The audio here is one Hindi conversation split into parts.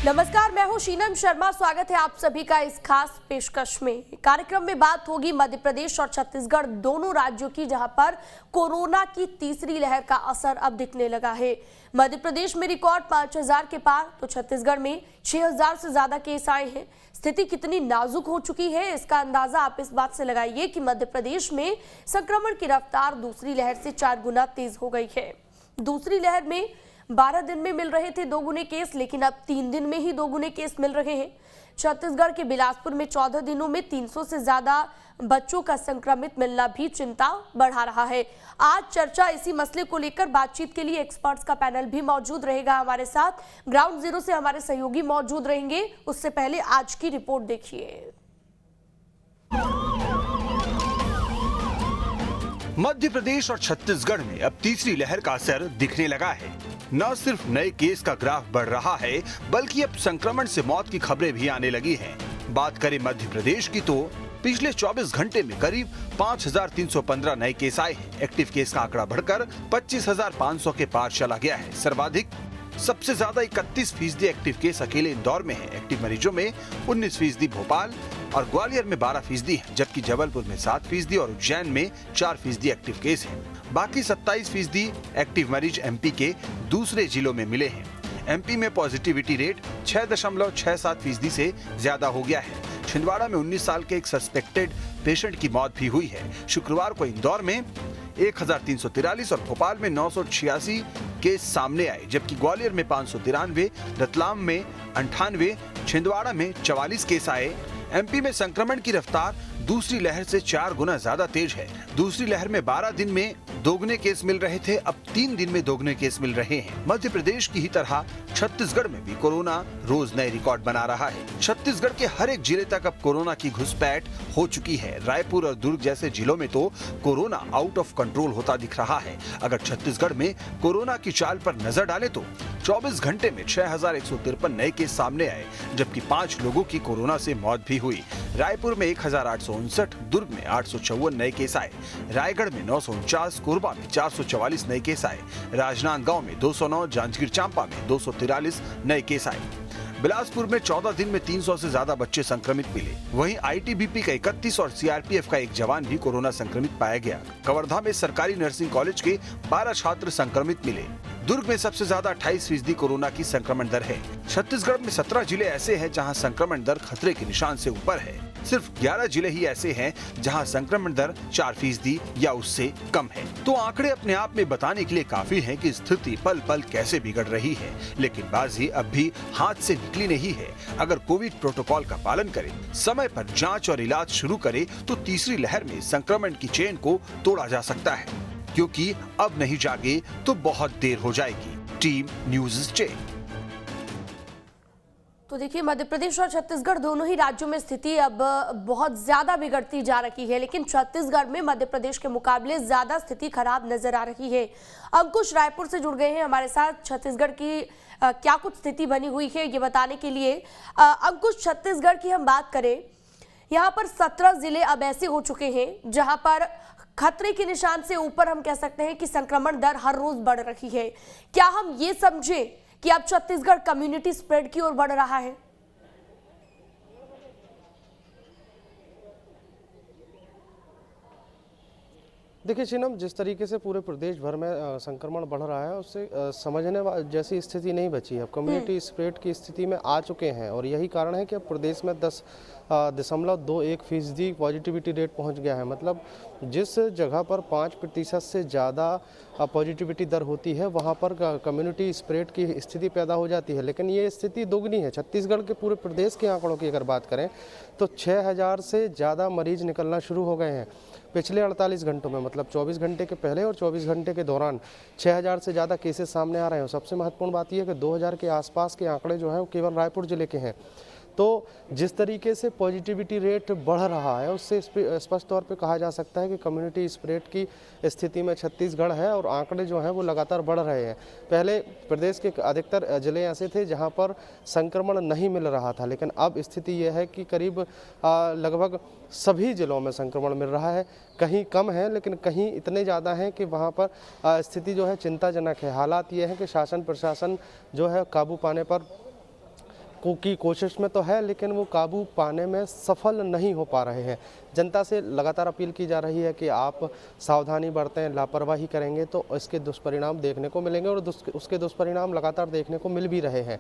नमस्कार, मैं हूं शीनम शर्मा। स्वागत है आप सभी का इस खास पेशकश में। कार्यक्रम में बात होगी मध्य प्रदेश और छत्तीसगढ़ दोनों राज्यों की, जहां पर कोरोना की तीसरी लहर का असर अब दिखने लगा है। मध्य प्रदेश में रिकॉर्ड 5000 के पार, तो छत्तीसगढ़ में 6000 से ज्यादा केस आए हैं। स्थिति कितनी नाजुक हो चुकी है, इसका अंदाजा आप इस बात से लगाइए कि मध्य प्रदेश में संक्रमण की रफ्तार दूसरी लहर से 4 गुना तेज हो गई है। दूसरी लहर में 12 दिन में मिल रहे थे 2 गुने केस, लेकिन अब 3 दिन में ही 2 गुने केस मिल रहे हैं। छत्तीसगढ़ के बिलासपुर में 14 दिनों में 300 से ज्यादा बच्चों का संक्रमित मिलना भी चिंता बढ़ा रहा है। आज चर्चा इसी मसले को लेकर बातचीत के लिए एक्सपर्ट्स का पैनल भी मौजूद रहेगा हमारे साथ। ग्राउंड जीरो से हमारे सहयोगी मौजूद रहेंगे। उससे पहले आज की रिपोर्ट देखिए। मध्य प्रदेश और छत्तीसगढ़ में अब तीसरी लहर का असर दिखने लगा है। न सिर्फ नए केस का ग्राफ बढ़ रहा है, बल्कि अब संक्रमण से मौत की खबरें भी आने लगी हैं। बात करें मध्य प्रदेश की तो पिछले 24 घंटे में करीब 5315 नए केस आए हैं। एक्टिव केस का आंकड़ा बढ़कर 25500 के पार चला गया है। सर्वाधिक सबसे ज्यादा 31% एक्टिव केस अकेले इंदौर में है। एक्टिव मरीजों में 19% भोपाल और ग्वालियर में 12% है, जबकि जबलपुर में 7% और उज्जैन में 4% एक्टिव केस है। बाकी 27% एक्टिव मरीज एमपी के दूसरे जिलों में मिले हैं। एमपी में पॉजिटिविटी रेट 6.67% से ज्यादा हो गया है। छिंदवाड़ा में 19 साल के एक सस्पेक्टेड पेशेंट की मौत भी हुई है। शुक्रवार को इंदौर में 1343 और भोपाल में 986 केस सामने आए, जबकि ग्वालियर में 593, रतलाम में 98, छिंदवाड़ा में 44 केस आए। एमपी में संक्रमण की रफ्तार दूसरी लहर से 4 गुना ज्यादा तेज है। दूसरी लहर में 12 दिन में 2 गुने केस मिल रहे थे, अब 3 दिन में 2 गुने केस मिल रहे हैं। मध्य प्रदेश की ही तरह छत्तीसगढ़ में भी कोरोना रोज नए रिकॉर्ड बना रहा है। छत्तीसगढ़ के हर एक जिले तक अब कोरोना की घुसपैठ हो चुकी है। रायपुर और दुर्ग जैसे जिलों में तो कोरोना आउट ऑफ कंट्रोल होता दिख रहा है। अगर छत्तीसगढ़ में कोरोना की चाल पर नजर डालें तो 24 घंटे में 6153 नए केस सामने आए, जबकि 5 लोगों की कोरोना से मौत भी हुई। रायपुर में 1859, दुर्ग में 854 नए केस आए, रायगढ़ में 949, कोरबा में 444 नए केस आए, राजनांदगांव में 209, जांजगीर चांपा में 243 नए केस आए। बिलासपुर में 14 दिन में 300 से ज्यादा बच्चे संक्रमित मिले। वहीं आईटीबीपी का 31 और सीआरपीएफ का एक जवान भी कोरोना संक्रमित पाया गया। कवर्धा में सरकारी नर्सिंग कॉलेज के 12 छात्र संक्रमित मिले। दुर्ग में सबसे ज्यादा 28% कोरोना की संक्रमण दर है। छत्तीसगढ़ में 17 जिले ऐसे हैं जहां संक्रमण दर खतरे के निशान से ऊपर है। सिर्फ 11 जिले ही ऐसे हैं जहां संक्रमण दर 4% या उससे कम है। तो आंकड़े अपने आप में बताने के लिए काफी हैं कि स्थिति पल पल कैसे बिगड़ रही है, लेकिन बाजी अब भी हाथ से निकली नहीं है। अगर कोविड प्रोटोकॉल का पालन करे, समय पर जांच और इलाज शुरू करे, तो तीसरी लहर में संक्रमण की चेन को तोड़ा जा सकता है, क्योंकि अब नहीं जागे तो बहुत देर हो जाएगी। Team news chain. तो देखिए, मध्य प्रदेश और छत्तीसगढ़ दोनों ही राज्यों में स्थिति अब बहुत ज्यादा बिगड़ती जा रही है, लेकिन छत्तीसगढ़ में मध्य प्रदेश के मुकाबले ज्यादा स्थिति खराब नजर आ रही है। अंकुश रायपुर से जुड़ गए हैं हमारे साथ। छत्तीसगढ़ की क्या कुछ स्थिति बनी हुई है ये बताने के लिए। अंकुश, छत्तीसगढ़ की हम बात करें, यहाँ पर 17 जिले अब ऐसे हो चुके हैं जहां पर खतरे के निशान से ऊपर हम कह सकते हैं कि संक्रमण दर हर रोज बढ़ रही है। क्या हम ये समझें कि अब छत्तीसगढ़ कम्युनिटी स्प्रेड की ओर बढ़ रहा है? देखिए शीनम, जिस तरीके से पूरे प्रदेश भर में संक्रमण बढ़ रहा है, उससे समझने जैसी स्थिति नहीं बची है। अब कम्युनिटी स्प्रेड की स्थिति में आ चुके हैं और यही कारण है कि अब प्रदेश में 10.21% पॉजिटिविटी रेट पहुंच गया है। मतलब जिस जगह पर 5% से ज़्यादा पॉजिटिविटी दर होती है, वहां पर कम्युनिटी स्प्रेड की स्थिति पैदा हो जाती है। लेकिन ये स्थिति दोगुनी है। छत्तीसगढ़ के पूरे प्रदेश के आंकड़ों की अगर बात करें तो 6000 से ज़्यादा मरीज निकलना शुरू हो गए हैं पिछले 48 घंटों में। मतलब 24 घंटे के पहले और 24 घंटे के दौरान 6000 से ज़्यादा केसेस सामने आ रहे हैं। सबसे महत्वपूर्ण बात यह है कि 2000 के आसपास के आंकड़े जो हैं वो केवल रायपुर जिले के हैं। तो जिस तरीके से पॉजिटिविटी रेट बढ़ रहा है, उससे स्पष्ट तौर पे कहा जा सकता है कि कम्युनिटी स्प्रेड की स्थिति में छत्तीसगढ़ है और आंकड़े जो हैं वो लगातार बढ़ रहे हैं। पहले प्रदेश के अधिकतर जिले ऐसे थे जहां पर संक्रमण नहीं मिल रहा था, लेकिन अब स्थिति यह है कि करीब लगभग सभी जिलों में संक्रमण मिल रहा है। कहीं कम है, लेकिन कहीं इतने ज़्यादा हैं कि वहाँ पर स्थिति जो है चिंताजनक है। हालात ये है कि शासन प्रशासन जो है काबू पाने पर की कोशिश में तो है, लेकिन वो काबू पाने में सफल नहीं हो पा रहे हैं। जनता से लगातार अपील की जा रही है कि आप सावधानी बरतें, लापरवाही करेंगे तो इसके दुष्परिणाम देखने को मिलेंगे और उसके दुष्परिणाम लगातार देखने को मिल भी रहे हैं।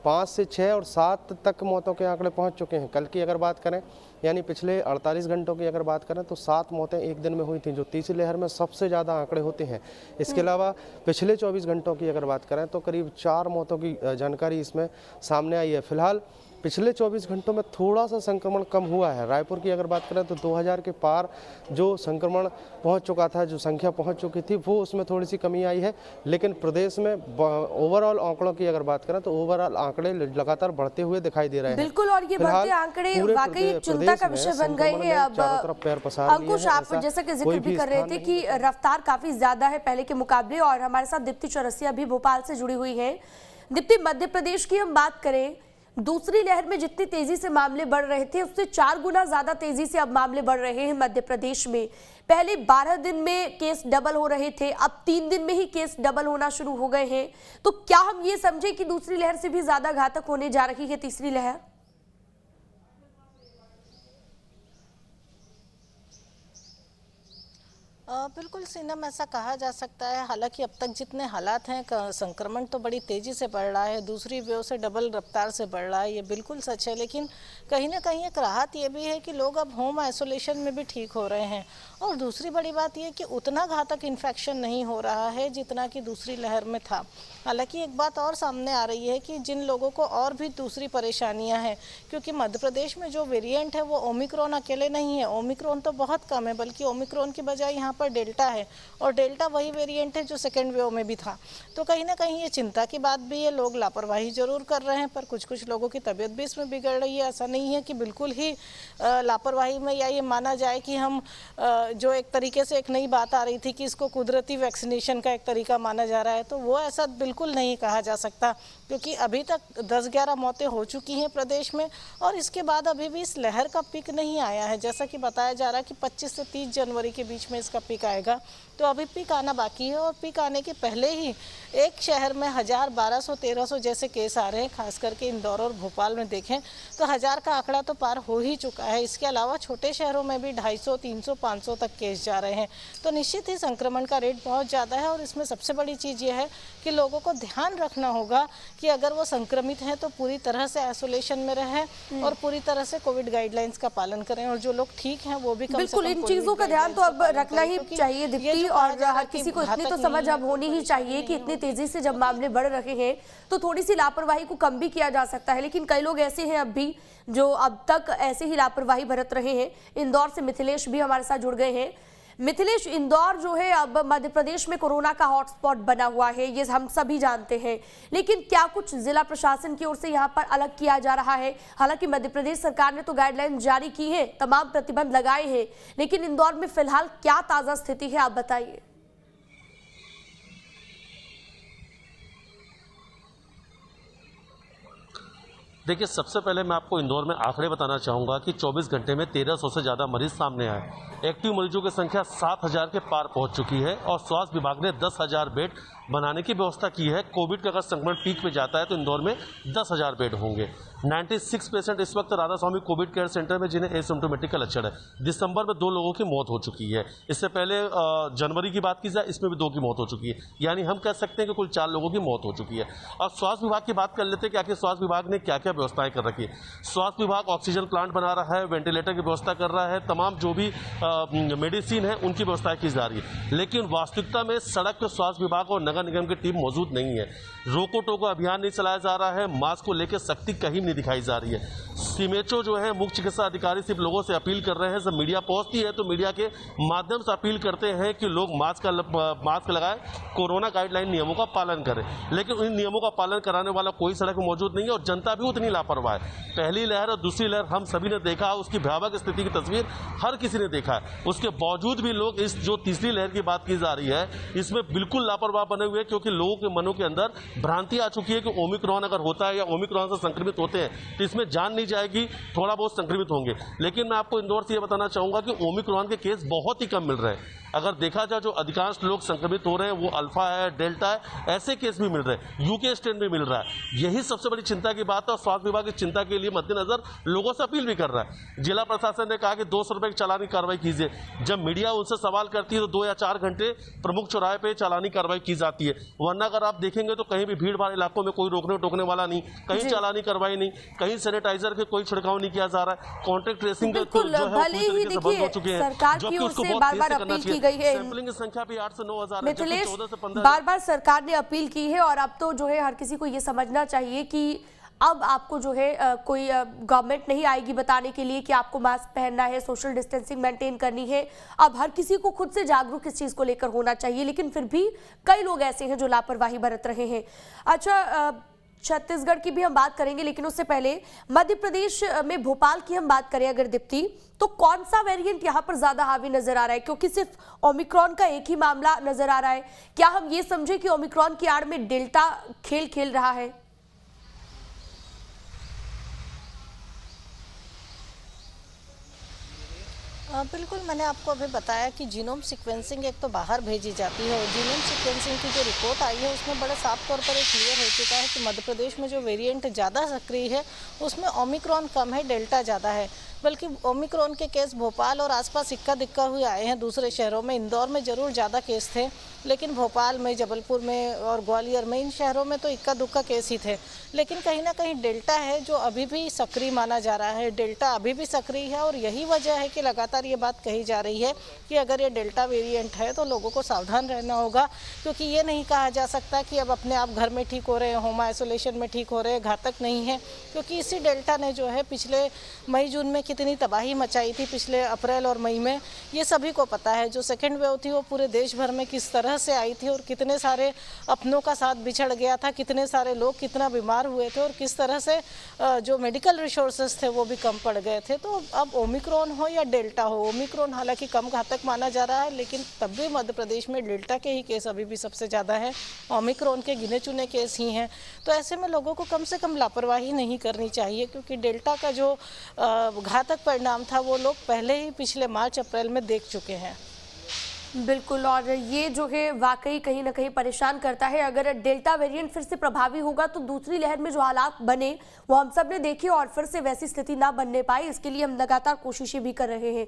5 से 6 और 7 तक मौतों के आंकड़े पहुंच चुके हैं। कल की अगर बात करें, यानी पिछले 48 घंटों की अगर बात करें तो 7 मौतें एक दिन में हुई थी, जो तीसरी लहर में सबसे ज़्यादा आंकड़े होते हैं। इसके अलावा पिछले 24 घंटों की अगर बात करें तो करीब 4 मौतों की जानकारी इसमें सामने आई है। फिलहाल पिछले 24 घंटों में थोड़ा सा संक्रमण कम हुआ है। रायपुर की अगर बात करें तो 2000 के पार जो संक्रमण पहुंच चुका था, जो संख्या पहुंच चुकी थी, वो उसमें थोड़ी सी कमी आई है। लेकिन प्रदेश में ओवरऑल आंकड़ों की अगर बात करें तो ओवरऑल आंकड़े लगातार बढ़ते हुए दिखाई दे रहे हैं। बिल्कुल, और ये बढ़ते आंकड़े वाकई चिंता का विषय बन गए हैं। अब अंकुश, आप जैसा कि जिक्र भी कर रहे थे कि रफ्तार काफी ज्यादा है पहले के मुकाबले, और हमारे साथ दीप्ति चौरसिया भी भोपाल से जुड़ी हुई है। दीप्ति, मध्य प्रदेश की हम बात करें, दूसरी लहर में जितनी तेजी से मामले बढ़ रहे थे उससे 4 गुना ज्यादा तेजी से अब मामले बढ़ रहे हैं मध्य प्रदेश में। पहले 12 दिन में केस डबल हो रहे थे, अब 3 दिन में ही केस डबल होना शुरू हो गए हैं। तो क्या हम ये समझे कि दूसरी लहर से भी ज्यादा घातक होने जा रही है तीसरी लहर? बिल्कुल सीनम, ऐसा कहा जा सकता है। हालांकि अब तक जितने हालात हैं, संक्रमण तो बड़ी तेज़ी से बढ़ रहा है, दूसरी वेव से डबल रफ्तार से बढ़ रहा है, ये बिल्कुल सच है। लेकिन कहीं ना कहीं एक राहत ये भी है कि लोग अब होम आइसोलेशन में भी ठीक हो रहे हैं। और दूसरी बड़ी बात यह कि उतना घातक इन्फेक्शन नहीं हो रहा है जितना कि दूसरी लहर में था। हालांकि एक बात और सामने आ रही है कि जिन लोगों को और भी दूसरी परेशानियां हैं, क्योंकि मध्य प्रदेश में जो वेरिएंट है वो ओमिक्रॉन अकेले नहीं है। ओमिक्रॉन तो बहुत कम है, बल्कि ओमिक्रॉन की बजाय यहाँ पर डेल्टा है, और डेल्टा वही वेरिएंट है जो सेकेंड वेव में भी था। तो कहीं ना कहीं ये चिंता की बात भी है। लोग लापरवाही जरूर कर रहे हैं, पर कुछ लोगों की तबीयत भी इसमें बिगड़ रही है। ऐसा नहीं है कि बिल्कुल ही लापरवाही में या ये माना जाए कि हम जो एक तरीके से एक नई बात आ रही थी कि इसको कुदरती वैक्सीनेशन का एक तरीका माना जा रहा है, तो वो ऐसा बिल्कुल नहीं कहा जा सकता, क्योंकि अभी तक 10-11 मौतें हो चुकी हैं प्रदेश में, और इसके बाद अभी भी इस लहर का पीक नहीं आया है। जैसा कि बताया जा रहा है कि 25 से 30 जनवरी के बीच में इसका पीक आएगा, तो अभी पीक आना बाकी है। और पीक आने के पहले ही एक शहर में 1000, 1200, 1300 जैसे केस आ रहे हैं। खास करके इंदौर और भोपाल में देखें तो 1000 का आंकड़ा तो पार हो ही चुका है। इसके अलावा छोटे शहरों में भी 250, 300, 500 तक केस जा रहे हैं। तो निश्चित ही संक्रमण का रेट बहुत ज़्यादा है। और इसमें सबसे बड़ी चीज़ ये है कि लोगों को ध्यान रखना होगा कि अगर वो संक्रमित हैं तो पूरी तरह से आइसोलेशन में रहें और पूरी तरह से कोविड गाइडलाइंस का पालन करें। और जो लोग ठीक हैं वो भी बिल्कुल इन चीज़ों का ध्यान तो अब रखना ही चाहिए दीप्ति, और हर किसी को इतनी तो समझ अब होनी ही चाहिए कि इतनी तेजी से जब मामले बढ़ रहे हैं तो थोड़ी सी लापरवाही को कम भी किया जा सकता है। लेकिन कई लोग ऐसे हैं अब भी जो अब तक ऐसे ही लापरवाही बरत रहे हैं। इंदौर से मिथिलेश भी हमारे साथ जुड़ गए हैं। मिथिलेश, इंदौर जो है अब मध्य प्रदेश में कोरोना का हॉटस्पॉट बना हुआ है, ये हम सभी जानते हैं। लेकिन क्या कुछ जिला प्रशासन की ओर से यहाँ पर अलग किया जा रहा है? हालांकि मध्य प्रदेश सरकार ने तो गाइडलाइन जारी की है, तमाम प्रतिबंध लगाए हैं, लेकिन इंदौर में फिलहाल क्या ताजा स्थिति है, आप बताइए। देखिए, सबसे पहले मैं आपको इंदौर में आंकड़े बताना चाहूँगा कि 24 घंटे में 1300 से ज़्यादा मरीज सामने आए। एक्टिव मरीजों की संख्या 7000 के पार पहुँच चुकी है और स्वास्थ्य विभाग ने 10,000 बेड बनाने की व्यवस्था की है। कोविड का अगर संक्रमण पीक पे जाता है तो इंदौर में 10,000 बेड होंगे। 96 पेशेंट इस वक्त राधा स्वामी कोविड केयर सेंटर में जिन्हें एसिम्प्टोमेटिक का लक्षण है। दिसंबर में 2 लोगों की मौत हो चुकी है। इससे पहले जनवरी की बात की जाए, इसमें भी 2 की मौत हो चुकी है। यानी हम कह सकते हैं कि कुल 4 लोगों की मौत हो चुकी है। और स्वास्थ्य विभाग की बात कर लेते हैं कि आखिर स्वास्थ्य विभाग ने क्या क्या व्यवस्थाएं कर रखी है। स्वास्थ्य विभाग ऑक्सीजन प्लांट बना रहा है, वेंटिलेटर की व्यवस्था कर रहा है, तमाम जो भी मेडिसिन है उनकी व्यवस्था की जा रही है। लेकिन वास्तविकता में सड़क पर स्वास्थ्य विभाग और नगर निगम की टीम मौजूद नहीं है। रोको टोको अभियान नहीं चलाया जा रहा है। मास्क को लेकर सख्ती कहीं नहीं दिखाई जा रही है। सीएमएचओ जो है, मुख्य चिकित्सा अधिकारी सिर्फ लोगों से अपील कर रहे हैं। जब मीडिया पहुंचती है तो मीडिया के माध्यम से अपील करते हैं कि लोग मास्क लगाएं, कोरोना गाइडलाइन नियमों का पालन करें। लेकिन इन नियमों का पालन कराने वाला कोई सड़क में मौजूद नहीं है और जनता भी उतनी लापरवाह है। पहली लहर और दूसरी लहर हम सभी ने देखा, उसकी भयावह स्थिति की तस्वीर हर किसी ने देखा है। उसके बावजूद भी लोग इस जो तीसरी लहर की बात की जा रही है इसमें बिल्कुल लापरवाह बने हुए हैं, क्योंकि लोगों के मनों के अंदर भ्रांति आ चुकी है कि ओमिक्रॉन अगर होता है या ओमिक्रॉन से संक्रमित होते हैं तो इसमें जान नहीं जाएगी, थोड़ा बहुत संक्रमित होंगे। लेकिन मैं आपको इंदौर से यह बताना चाहूंगा कि ओमिक्रॉन के केस बहुत ही कम मिल रहे हैं। अगर देखा जाए जो अधिकांश लोग संक्रमित हो रहे हैं वो अल्फा है, डेल्टा है, ऐसे केस भी मिल रहे हैं, यूके स्ट्रेन भी मिल रहा है। यही सबसे बड़ी चिंता की बात है और स्वास्थ्य विभाग इस चिंता के लिए मद्देनजर लोगों से अपील भी कर रहा है। जिला प्रशासन ने कहा कि 200 रुपए की चालानी कार्रवाई कीजिए। जब मीडिया उनसे सवाल करती है तो 2 या 4 घंटे प्रमुख चौराहे पे चालानी कार्रवाई की जाती है, वरना अगर आप देखेंगे तो कहीं भी भीड़ भाड़ इलाकों में कोई रोकने टोकने वाला नहीं, कहीं चालानी कार्रवाई नहीं, कहीं सैनिटाइजर के कोई छिड़काव नहीं किया जा रहा है। कॉन्टैक्ट ट्रेसिंग जो है भले ही देखिए सरकार की ओर से बार-बार अपील की गई है, सैंपलिंग की संख्या भी 8 से 9 हजार मिथिलेश, बार-बार सरकार ने अपील की है और अब तो जो है हर किसी को ये समझना चाहिए कि अब आपको जो है कोई गवर्नमेंट नहीं आएगी बताने के लिए कि आपको मास्क पहनना है, सोशल डिस्टेंसिंग मेंटेन करनी है। अब हर किसी को खुद से जागरूक इस चीज को लेकर होना चाहिए, लेकिन फिर भी कई लोग ऐसे हैं जो लापरवाही बरत रहे हैं। अच्छा, छत्तीसगढ़ की भी हम बात करेंगे, लेकिन उससे पहले मध्य प्रदेश में भोपाल की हम बात करें अगर दीप्ति, तो कौन सा वेरिएंट यहाँ पर ज्यादा हावी नजर आ रहा है? क्योंकि सिर्फ ओमिक्रॉन का एक ही मामला नजर आ रहा है। क्या हम ये समझे कि ओमिक्रॉन की आड़ में डेल्टा खेल रहा है? बिल्कुल, मैंने आपको अभी बताया कि जीनोम सीक्वेंसिंग एक तो बाहर भेजी जाती है और जीनोम सीक्वेंसिंग की जो रिपोर्ट आई है उसमें बड़े साफ तौर पर ये क्लियर हो चुका है कि मध्य प्रदेश में जो वेरिएंट ज़्यादा सक्रिय है उसमें ओमिक्रॉन कम है, डेल्टा ज़्यादा है। बल्कि ओमिक्रॉन के केस भोपाल और आसपास इक्का दिक्का हुए आए हैं दूसरे शहरों में। इंदौर में ज़रूर ज़्यादा केस थे, लेकिन भोपाल में, जबलपुर में और ग्वालियर में, इन शहरों में तो इक्का दुक्का केस ही थे। लेकिन कहीं ना कहीं डेल्टा है जो अभी भी सक्रिय माना जा रहा है। डेल्टा अभी भी सक्रिय है और यही वजह है कि लगातार ये बात कही जा रही है कि अगर ये डेल्टा वेरिएंट है तो लोगों को सावधान रहना होगा, क्योंकि ये नहीं कहा जा सकता कि अब अपने आप घर में ठीक हो रहे हैं, होम आइसोलेशन में ठीक हो रहे हैं, घातक नहीं है। क्योंकि इसी डेल्टा ने जो है पिछले मई जून में कितनी तबाही मचाई थी, पिछले अप्रैल और मई में, ये सभी को पता है। जो सेकेंड वेव थी वो पूरे देश भर में किस तरह से आई थी और कितने सारे अपनों का साथ बिछड़ गया था, कितने सारे लोग कितना बीमार हुए थे और किस तरह से जो मेडिकल रिसोर्सेज थे वो भी कम पड़ गए थे। तो अब ओमिक्रॉन हो या डेल्टा हो, ओमिक्रॉन हालांकि कम घातक माना जा रहा है, लेकिन तब भी मध्य प्रदेश में डेल्टा के ही केस अभी भी सबसे ज़्यादा है, ओमिक्रॉन के गिने चुने केस ही हैं। तो ऐसे में लोगों को कम से कम लापरवाही नहीं करनी चाहिए, क्योंकि डेल्टा का जो घातक परिणाम था वो लोग पहले ही पिछले मार्च अप्रैल में देख चुके हैं। बिल्कुल, और ये जो है वाकई कहीं ना कहीं परेशान करता है। अगर डेल्टा वेरिएंट फिर से प्रभावी होगा तो दूसरी लहर में जो हालात बने वो हम सब ने देखे और फिर से वैसी स्थिति ना बनने पाए, इसके लिए हम लगातार कोशिशें भी कर रहे हैं।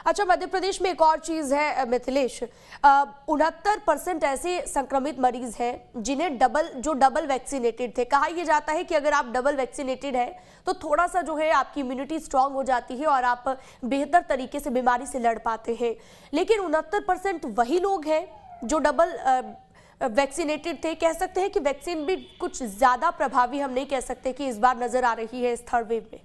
अच्छा, मध्य प्रदेश में एक और चीज़ है मिथिलेश, 69% ऐसे संक्रमित मरीज हैं जिन्हें डबल वैक्सीनेटेड थे। कहा यह जाता है कि अगर आप डबल वैक्सीनेटेड हैं तो थोड़ा सा जो है आपकी इम्यूनिटी स्ट्रांग हो जाती है और आप बेहतर तरीके से बीमारी से लड़ पाते हैं। लेकिन 69% वही लोग हैं जो डबल वैक्सीनेटेड थे। कह सकते हैं कि वैक्सीन भी कुछ ज़्यादा प्रभावी हम नहीं कह सकते कि इस बार नज़र आ रही है इस थर्ड वेव में।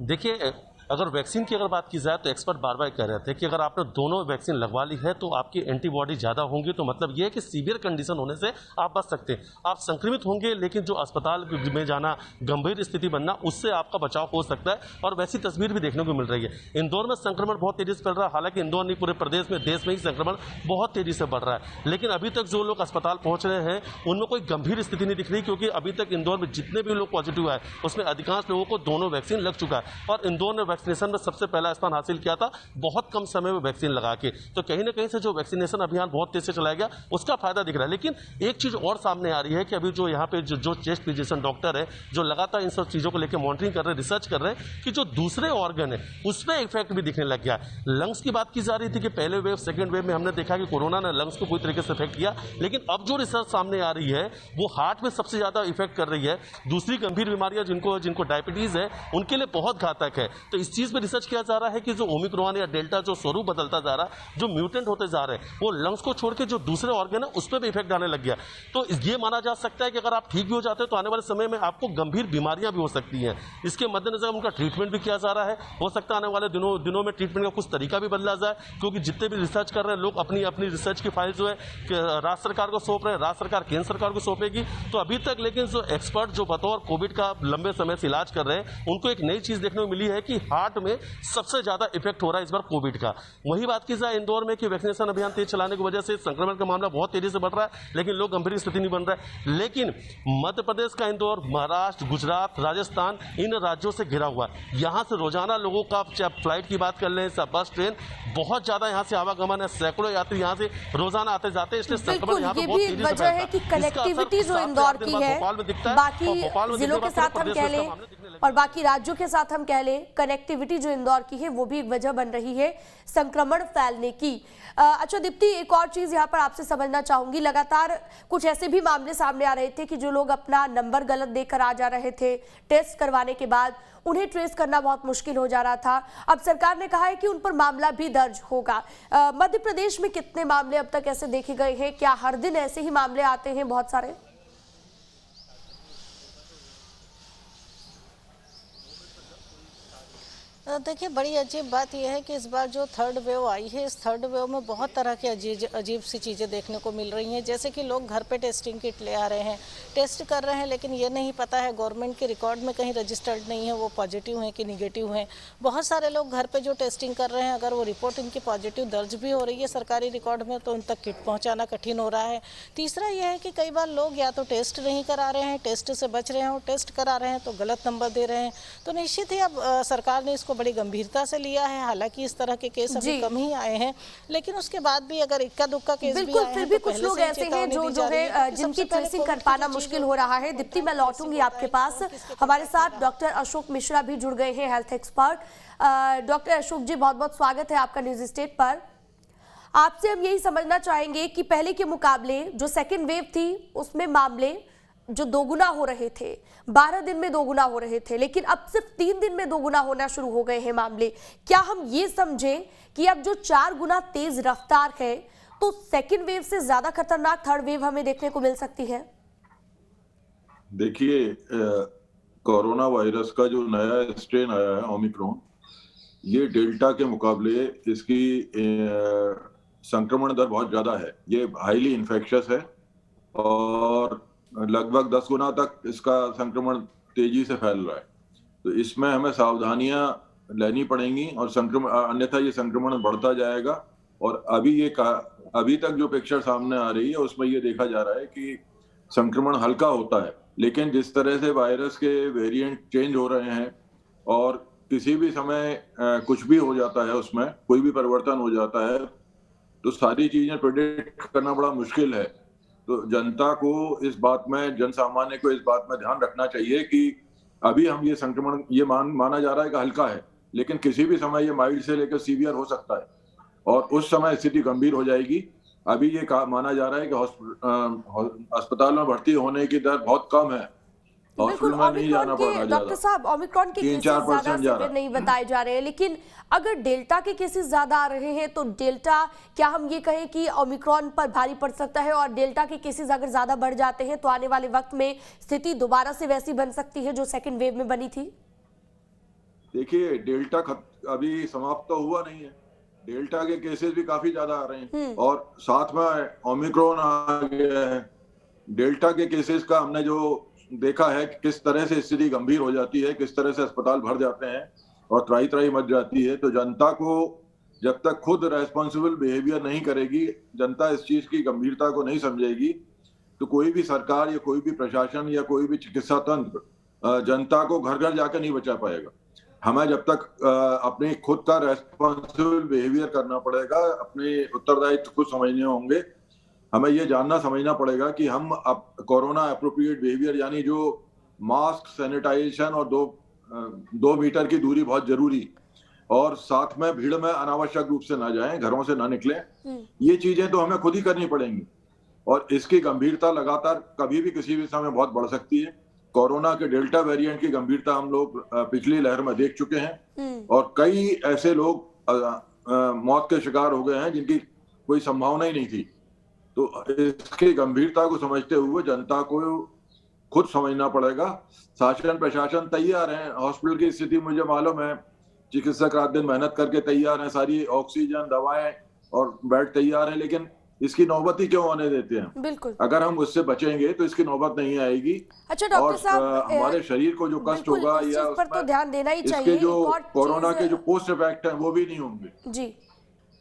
देखिए, अगर वैक्सीन की अगर बात की जाए तो एक्सपर्ट बार बार कह रहे थे कि अगर आपने दोनों वैक्सीन लगवा ली है तो आपकी एंटीबॉडी ज़्यादा होंगी, तो मतलब ये है कि सीवियर कंडीशन होने से आप बच सकते हैं। आप संक्रमित होंगे लेकिन जो अस्पताल में जाना, गंभीर स्थिति बनना, उससे आपका बचाव हो सकता है। और वैसी तस्वीर भी देखने को मिल रही है। इंदौर में संक्रमण बहुत तेजी से फैल रहा है। हालांकि इंदौर नहीं, पूरे प्रदेश में, देश में ही संक्रमण बहुत तेजी से बढ़ रहा है। लेकिन अभी तक जो लोग अस्पताल पहुंच रहे हैं उनमें कोई गंभीर स्थिति नहीं दिख रही, क्योंकि अभी तक इंदौर में जितने भी लोग पॉजिटिव आए उसमें अधिकांश लोगों को दोनों वैक्सीन लग चुका है। और इंदौर ने वैक्सीनेशन में सबसे पहला स्थान हासिल किया था, बहुत कम समय में वैक्सीन लगा के। तो कहीं ना कहीं से जो वैक्सीनेशन अभियान बहुत तेज से चलाया गया उसका फायदा दिख रहा है। लेकिन एक चीज और सामने आ रही है कि अभी जो यहाँ पे जो चेस्ट फिजिशियन डॉक्टर है जो लगातार इन सब चीजों को लेकर मॉनिटरिंग कर रहे हैं, रिसर्च कर रहे हैं कि जो दूसरे ऑर्गन है उसमें इफेक्ट भी दिखने लग गया है। लंग्स की बात की जा रही थी कि पहले वेव, सेकेंड वेव में हमने देखा कि कोरोना ने लंग्स को पूरी तरीके से इफेक्ट किया, लेकिन अब जो रिसर्च सामने आ रही है वो हार्ट में सबसे ज्यादा इफेक्ट कर रही है। दूसरी गंभीर बीमारियां जिनको डायबिटीज है उनके लिए बहुत घातक है। तो इस चीज पर रिसर्च किया जा रहा है कि जो ओमिक्रॉन या डेल्टा जो स्वरूप बदलता जा रहा है, जो म्यूटेंट होते जा रहे हैं, वो लंग्स को छोड़ के जो दूसरे ऑर्गन है उस पर भी इफेक्ट आने लग गया। तो ये माना जा सकता है कि अगर आप ठीक भी हो जाते हैं तो आने वाले समय में आपको गंभीर बीमारियां भी हो सकती हैं। इसके मद्देनजर उनका ट्रीटमेंट भी किया जा रहा है। हो सकता है आने वाले दिनों में ट्रीटमेंट का कुछ तरीका भी बदला जाए, क्योंकि जितने भी रिसर्च कर रहे हैं लोग अपनी रिसर्च की फाइल जो है राज्य सरकार को सौंप रहे हैं, राज्य सरकार केंद्र सरकार को सौंपेगी। तो अभी तक लेकिन जो एक्सपर्ट जो बतौर कोविड का लंबे समय से इलाज कर रहे हैं उनको एक नई चीज देखने को मिली है कि हार्ट में सबसे ज्यादा इफेक्ट हो रहा है इस बार कोविड का। वही बात की जाए इंदौर में कि वैक्सीनेशन अभियान तेज चलाने की वजह से संक्रमण का मामला बहुत तेजी से बढ़ रहा है, लेकिन लोग गंभीर स्थिति नहीं बन रहा है। लेकिन मध्य प्रदेश का इंदौर, महाराष्ट्र, गुजरात, राजस्थान, इन राज्यों से घिरा हुआ है। यहाँ से रोजाना लोगों का, चाहे फ्लाइट की बात कर लें, बस, ट्रेन, बहुत ज्यादा यहाँ से आवागमन है। सैकड़ों यात्री यहाँ से रोजाना आते जाते, इसलिए संक्रमण यहाँ पे बहुत तेजी से वजह है कि कनेक्टिविटी जो इंदौर की है बाकी जिलों के साथ हम कह लें और बाकी राज्यों के साथ हम कह लें, कनेक्टिविटी जो इंदौर की है वो भी एक वजह बन रही है संक्रमण फैलने की। अच्छा दीप्ति, एक और चीज यहाँ पर आपसे समझना चाहूंगी, लगातार कुछ ऐसे भी मामले सामने आ रहे थे कि जो लोग अपना नंबर गलत देकर आ जा रहे थे, टेस्ट करवाने के बाद उन्हें ट्रेस करना बहुत मुश्किल हो जा रहा था। अब सरकार ने कहा है कि उन पर मामला भी दर्ज होगा। मध्य प्रदेश में कितने मामले अब तक ऐसे देखे गए हैं? क्या हर दिन ऐसे ही मामले आते हैं बहुत सारे? देखिए, बड़ी अजीब बात यह है कि इस बार जो थर्ड वेव आई है, इस थर्ड वेव में बहुत तरह की अजीब सी चीज़ें देखने को मिल रही हैं। जैसे कि लोग घर पे टेस्टिंग किट ले आ रहे हैं, टेस्ट कर रहे हैं, लेकिन ये नहीं पता है गवर्नमेंट के रिकॉर्ड में कहीं रजिस्टर्ड नहीं है वो पॉजिटिव हैं कि निगेटिव हैं। बहुत सारे लोग घर पे जो टेस्टिंग कर रहे हैं, अगर वो रिपोर्ट इनकी पॉजिटिव दर्ज भी हो रही है सरकारी रिकॉर्ड में, तो उन तक किट पहुँचाना कठिन हो रहा है। तीसरा यह है कि कई बार लोग या तो टेस्ट नहीं करा रहे हैं, टेस्ट से बच रहे हैं, टेस्ट करा रहे हैं तो गलत नंबर दे रहे हैं। तो निश्चित ही अब सरकार ने इसको बड़ी गंभीरता से लिया है। हालांकि इस तरह के केस अभी कम ही आए हैं, लेकिन उसके बाद भी अगर इक्का दुक्का केस भी आए हैं, फिर भी कुछ लोग ऐसे हैं जो है जिनकी ट्रेसिंग कर पाना मुश्किल हो रहा है। दीप्ति, मैं लौटूंगी आपके पास। हमारे साथ डॉक्टर अशोक मिश्रा भी जुड़ गए हैं, हेल्थ एक्सपर्ट। डॉक्टर अशोक जी, बहुत बहुत स्वागत है आपका न्यूज स्टेट पर। आपसे हम यही समझना चाहेंगे कि पहले के मुकाबले जो सेकेंड वेव थी उसमें मामले जो दोगुना हो रहे थे, 12 दिन में दोगुना हो रहे थे, लेकिन अब सिर्फ 3 दिन में दोगुना होना शुरू हो गए हैं मामले। क्या हम ये समझें कि अब जो 4 गुना तेज रफ्तार है तो सेकेंड वेव से ज्यादा खतरनाक थर्ड वेव हमें देखने को मिल सकती है? देखिए, कोरोना वायरस का जो नया स्ट्रेन आया है ओमिक्रॉन, ये डेल्टा के मुकाबले इसकी संक्रमण दर बहुत ज्यादा है। ये हाईली इन्फेक्शियस है और लगभग 10 गुना तक इसका संक्रमण तेजी से फैल रहा है। तो इसमें हमें सावधानियां लेनी पड़ेंगी और संक्रमण, अन्यथा ये संक्रमण बढ़ता जाएगा। और अभी तक जो पिक्चर सामने आ रही है उसमें ये देखा जा रहा है कि संक्रमण हल्का होता है, लेकिन जिस तरह से वायरस के वेरिएंट चेंज हो रहे हैं और किसी भी समय कुछ भी हो जाता है, उसमें कोई भी परिवर्तन हो जाता है, तो सारी चीजें प्रेडिक्ट करना बड़ा मुश्किल है। तो जनता को इस बात में, जन सामान्य को इस बात में ध्यान रखना चाहिए कि अभी हम ये संक्रमण माना जा रहा है कि हल्का है, लेकिन किसी भी समय ये माइल्ड से लेकर सीवियर हो सकता है और उस समय स्थिति गंभीर हो जाएगी। अभी ये माना जा रहा है कि अस्पताल में भर्ती होने की दर बहुत कम है, बिल्कुल। डॉक्टर साहब, ओमिक्रॉन के केसेस ज्यादा सीवियर नहीं बताए जा रहे हैं, लेकिन अगर डेल्टा के केसेस ज्यादा आ रहे हैं तो डेल्टा, क्या हम ये कहें कि ओमिक्रॉन पर भारी पड़ सकता है? और डेल्टा के केसेस अगर ज्यादा बढ़ जाते हैं तो आने वाले वक्त में स्थिति दोबारा से वैसी बन सकती है जो सेकेंड वेव में बनी थी? देखिए, डेल्टा अभी समाप्त तो हुआ नहीं है, डेल्टा के केसेस भी काफी ज्यादा आ रहे हैं और साथ में ओमिक्रॉन आ गया है। डेल्टा के केसेस का हमने जो देखा है कि किस तरह से स्थिति गंभीर हो जाती है, किस तरह से अस्पताल भर जाते हैं और त्राही त्राही मच जाती है। तो जनता को जब तक खुद रेस्पॉन्सिबल बिहेवियर नहीं करेगी, जनता इस चीज की गंभीरता को नहीं समझेगी, तो कोई भी सरकार या कोई भी प्रशासन या कोई भी चिकित्सा तंत्र जनता को घर घर जाकर नहीं बचा पाएगा। हमें जब तक अपने खुद का रेस्पॉन्सिबल बिहेवियर करना पड़ेगा, अपने उत्तरदायित्व खुद समझने होंगे। हमें ये जानना समझना पड़ेगा कि हम अब कोरोना अप्रोप्रिएट बिहेवियर, यानी जो मास्क, सैनिटाइजेशन और 2 मीटर की दूरी बहुत जरूरी, और साथ में भीड़ में अनावश्यक रूप से ना जाएं, घरों से ना निकलें, ये चीजें तो हमें खुद ही करनी पड़ेंगी। और इसकी गंभीरता लगातार कभी भी किसी भी समय बहुत बढ़ सकती है। कोरोना के डेल्टा वेरिएंट की गंभीरता हम लोग पिछली लहर में देख चुके हैं और कई ऐसे लोग मौत के शिकार हो गए हैं जिनकी कोई संभावना ही नहीं थी। तो इसकी गंभीरता को समझते हुए जनता को खुद समझना पड़ेगा। शासन प्रशासन तैयार है, हॉस्पिटल की स्थिति मुझे मालूम है, चिकित्सक रात दिन मेहनत करके तैयार हैं, सारी ऑक्सीजन, दवाएं और बेड तैयार है, लेकिन इसकी नौबत ही क्यों आने देते हैं? बिल्कुल। अगर हम उससे बचेंगे तो इसकी नौबत नहीं आएगी। अच्छा डॉक्टर और साहब, हमारे शरीर को जो कष्ट बिल्कुल होगा इस या चीज पर तो ध्यान देना ही चाहिए। इसके जो एक और कोरोना चीज- के जो पोस्ट इफेक्ट हैं वो भी नहीं होंगे। जी,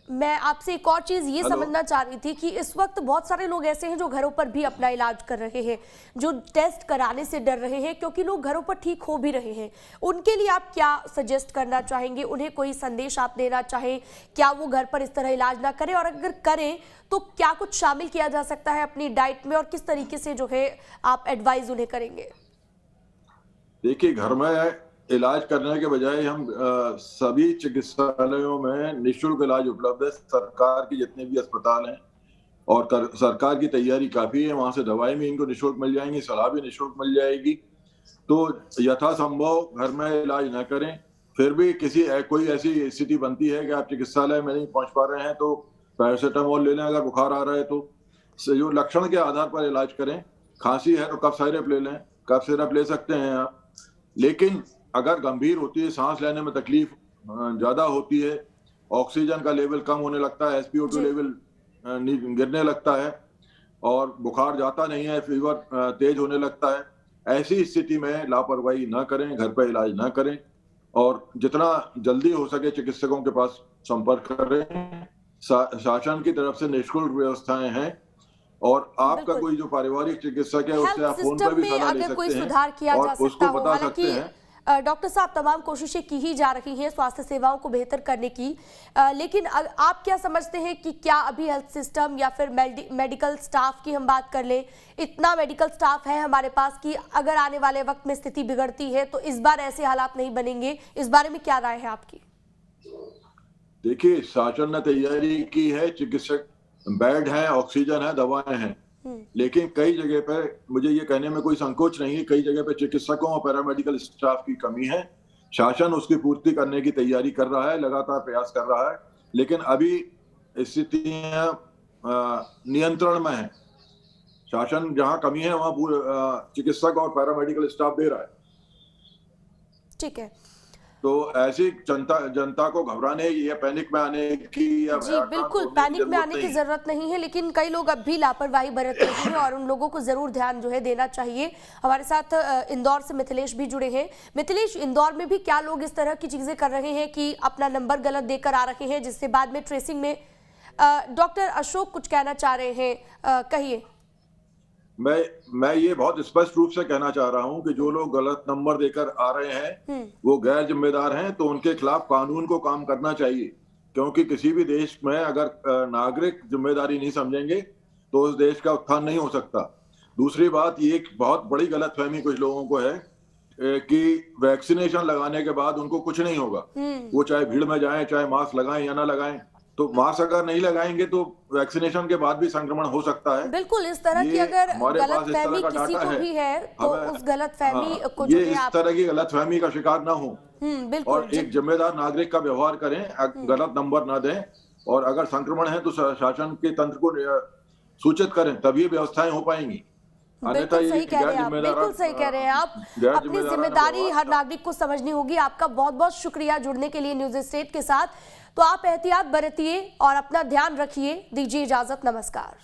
मैं आपसे एक और चीज ये समझना चाह रही थी कि इस वक्त बहुत सारे लोग ऐसे हैं जो घरों पर भी अपना इलाज कर रहे हैं, जो टेस्ट कराने से डर रहे हैं क्योंकि लोग घरों पर ठीक हो भी रहे हैं। उनके लिए आप क्या सजेस्ट करना चाहेंगे? उन्हें कोई संदेश आप देना चाहें? क्या वो घर पर इस तरह इलाज ना करें, और अगर करें तो क्या कुछ शामिल किया जा सकता है अपनी डाइट में, और किस तरीके से जो है आप एडवाइस उन्हें करेंगे? देखिए, घर में इलाज करने के बजाय हम सभी चिकित्सालयों में निःशुल्क इलाज उपलब्ध है। सरकार की जितने भी अस्पताल हैं और सरकार की तैयारी काफी है, वहां से दवाई भी इनको निःशुल्क मिल जाएंगी, सलाह भी निःशुल्क मिल जाएगी। तो यथासंभव घर में इलाज न करें। फिर भी कोई ऐसी स्थिति बनती है कि आप चिकित्सालय में नहीं पहुंच पा रहे हैं तो पैरासिटामोल ले लें। अगर बुखार आ रहा है तो जो लक्षण के आधार पर इलाज करें। खांसी है तो कफ सिरप ले लें, कफ सिरप ले सकते हैं आप। लेकिन अगर गंभीर होती है, सांस लेने में तकलीफ ज्यादा होती है, ऑक्सीजन का लेवल कम होने लगता है, SpO2 लेवल गिरने लगता है और बुखार जाता नहीं है, फीवर तेज होने लगता है, ऐसी स्थिति में लापरवाही ना करें, घर पर इलाज ना करें और जितना जल्दी हो सके चिकित्सकों के पास संपर्क करें। शासन की तरफ से निःशुल्क व्यवस्थाएं हैं और आपका कोई जो पारिवारिक चिकित्सक है उससे आप फोन पर भी सलाह ले सकते हैं सुधार किया जा और उसको बता सकते हैं। डॉक्टर साहब, तमाम कोशिशें की ही जा रही हैं स्वास्थ्य सेवाओं को बेहतर करने की, लेकिन आप क्या समझते हैं कि क्या अभी हेल्थ सिस्टम या फिर मेडिकल स्टाफ की हम बात कर लें, इतना मेडिकल स्टाफ है हमारे पास कि अगर आने वाले वक्त में स्थिति बिगड़ती है तो इस बार ऐसे हालात नहीं बनेंगे? इस बारे में क्या राय है आपकी? देखिए, शासन ने तैयारी की है, चिकित्सक बेड है, ऑक्सीजन है, दवाएं हैं, लेकिन कई जगह पर मुझे ये कहने में कोई संकोच नहीं है, कई जगह पर चिकित्सकों और पैरामेडिकल स्टाफ की कमी है। शासन उसकी पूर्ति करने की तैयारी कर रहा है, लगातार प्रयास कर रहा है, लेकिन अभी स्थितियां नियंत्रण में है। शासन जहां कमी है वहां चिकित्सक और पैरामेडिकल स्टाफ दे रहा है। ठीक है, तो ऐसी जनता को घबराने या पैनिक में आने की या जी बिल्कुल पैनिक में आने की जरूरत नहीं है, लेकिन कई लोग अब भी लापरवाही बरत रहे हैं और उन लोगों को जरूर ध्यान जो है देना चाहिए। हमारे साथ इंदौर से मिथिलेश भी जुड़े हैं। मिथिलेश, इंदौर में भी क्या लोग इस तरह की चीजें कर रहे हैं कि अपना नंबर गलत देकर आ रहे हैं, जिससे बाद में ट्रेसिंग में डॉक्टर अशोक कुछ कहना चाह रहे हैं, कहिए। मैं ये बहुत स्पष्ट रूप से कहना चाह रहा हूं कि जो लोग गलत नंबर देकर आ रहे हैं वो गैर जिम्मेदार हैं, तो उनके खिलाफ कानून को काम करना चाहिए। क्योंकि किसी भी देश में अगर नागरिक जिम्मेदारी नहीं समझेंगे तो उस देश का उत्थान नहीं हो सकता। दूसरी बात, ये एक बहुत बड़ी गलतफहमी कुछ लोगों को है कि वैक्सीनेशन लगाने के बाद उनको कुछ नहीं होगा, वो चाहे भीड़ में जाएं, चाहे मास्क लगाएं या ना लगाएं। तो मास्क अगर नहीं लगाएंगे तो वैक्सीनेशन के बाद भी संक्रमण हो सकता है। बिल्कुल, इस तरह की अगर गलतफहमी किसी को भी है तो उस गलतफहमी को ये इस तरह की गलतफहमी का शिकार ना हो और एक जिम्मेदार नागरिक का व्यवहार करें, गलत नंबर ना दें और अगर संक्रमण है तो शासन के तंत्र को सूचित करें, तभी व्यवस्थाएं हो पाएंगी। बिल्कुल सही कह रहे हैं आप, बिल्कुल सही कह रहे हैं आप। अपनी जिम्मेदारी हर नागरिक को समझनी होगी। आपका बहुत बहुत शुक्रिया जुड़ने के लिए न्यूज़ स्टेट के साथ। तो आप एहतियात बरतिए और अपना ध्यान रखिए। दीजिए इजाजत, नमस्कार।